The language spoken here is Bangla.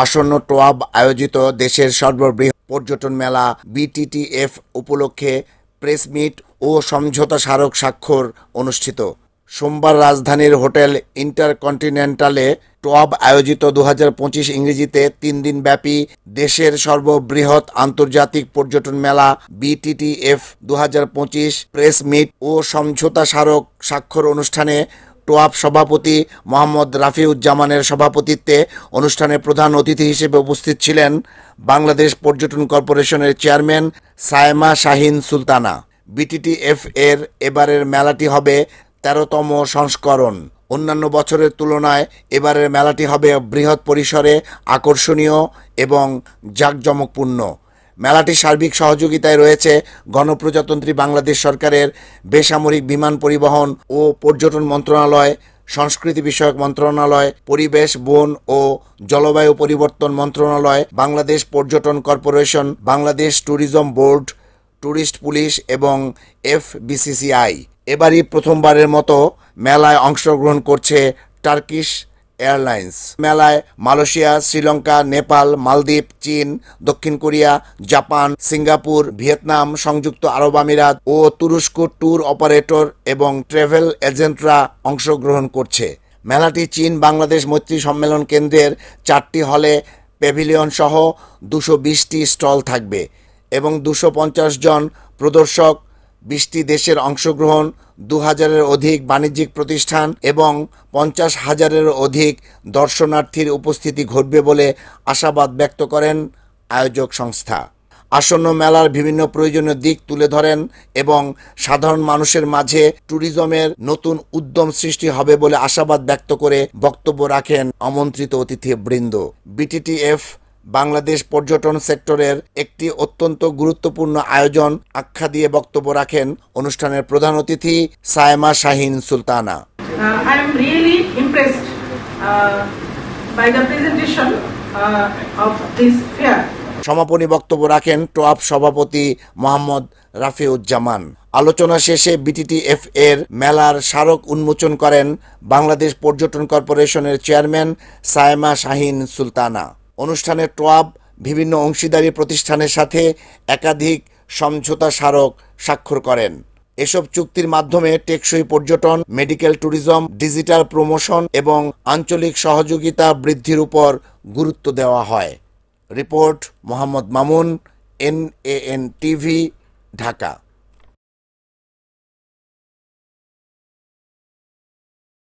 আসন্ন টোয়াব আয়োজিত দেশের সর্ববৃহৎ পর্যটন মেলা বিটিটিএফ উপলক্ষে প্রেস মিট ও সমঝোতা স্মারক স্বাক্ষর অনুষ্ঠিত। সোমবার রাজধানীর হোটেল ইন্টারকন্টিনেন্টালে টোয়াব আয়োজিত 2025 ইংরেজিতে 3 দিনব্যাপী দেশের সর্ববৃহৎ আন্তর্জাতিক পর্যটন মেলা বিটিটিএফ 2025 প্রেস মিট ও সমঝোতা স্মারক স্বাক্ষর অনুষ্ঠানে টোয়াব সভাপতি মোহাম্মদ রাফিউজ্জামানের সভাপতিত্বে অনুষ্ঠানে প্রধান অতিথি হিসেবে উপস্থিত ছিলেন বাংলাদেশ পর্যটন কর্পোরেশনের চেয়ারম্যান সায়েমা শাহীন সুলতানা। বিটিটিএফ এর এবারের মেলাটি হবে 13তম সংস্করণ। অন্যান্য বছরের তুলনায় এবারের মেলাটি হবে বৃহৎ পরিসরে, আকর্ষণীয় এবং জাঁকজমকপূর্ণ। মেলাটির সার্বিক সহযোগিতায় রয়েছে গণপ্রজাতন্ত্রী বাংলাদেশ সরকারের বেসামরিক বিমান পরিবহন ও পর্যটন মন্ত্রণালয়, সংস্কৃতি বিষয়ক মন্ত্রণালয়, পরিবেশ, বন ও জলবায়ু পরিবর্তন মন্ত্রণালয়, বাংলাদেশ পর্যটন corporation, Bangladesh tourism board, tourist police এবং FBCCI। এবারই প্রথমবারের মতো মেলায় অংশগ্রহণ করছে টার্কিশ এয়ারলাইন্স। মেলায় মালয়েশিয়া, শ্রীলঙ্কা, নেপাল, মালদ্বীপ, চীন, দক্ষিণ কোরিয়া, জাপান, সিঙ্গাপুর, ভিয়েতনাম, সংযুক্ত আরব আমিরাত ও তুরস্ক ট্যুর অপারেটর এবং ট্রাভেল এজেন্টরা অংশগ্রহণ করছে। মেলাটি চীন বাংলাদেশ মৈত্রী সম্মেলন কেন্দ্রের 4টি হলে প্যাভিলিয়ন সহ 220টি স্টল থাকবে এবং 250 জন প্রদর্শক, 20টি দেশের অংশগ্রহণ, 2000-এর অধিক বাণিজ্যিক প্রতিষ্ঠান এবং 50,000-এরও অধিক দর্শনার্থীর উপস্থিতি ঘটবে বলে আশাবাদ ব্যক্ত করেন আয়োজক সংস্থা। আসন্ন মেলার বিভিন্ন প্রয়োজনীয় দিক তুলে ধরেন এবং সাধারণ মানুষের মাঝে ট্যুরিজমের নতুন উদ্যম সৃষ্টি হবে বলে আশাবাদ ব্যক্ত করে বক্তব্য রাখেন আমন্ত্রিত অতিথিবৃন্দ। বিটিটিএফ বাংলাদেশ পর্যটন সেক্টরের একটি অত্যন্ত গুরুত্বপূর্ণ আয়োজন আখ্যা দিয়ে বক্তব্য রাখেন অনুষ্ঠানের প্রধান অতিথি Sayema Shaheen Sultana. I am really impressed by the presentation of this fair. সমাপনী বক্তব্য রাখেন টোয়াব সভাপতি মোহাম্মদ রাফিউজ্জামান। আলোচনা শেষে বিটিটিএফ এর মেলার স্মারক উন্মোচন করেন বাংলাদেশ পর্যটন কর্পোরেশনের চেয়ারম্যান সায়েমা শাহীন সুলতানা। অনুষ্ঠানে টোয়াব বিভিন্ন অংশীদারি প্রতিষ্ঠানের সাথে একাধিক সমঝোতা স্মারক স্বাক্ষর করেন। এসব চুক্তির মাধ্যমে টেকসই পর্যটন, মেডিকেল ট্যুরিজম, ডিজিটাল প্রমোশন এবং আঞ্চলিক সহযোগিতা বৃদ্ধির উপর গুরুত্ব দেওয়া হয়। Report Mohammad Mamun, NAN TV, Dhaka.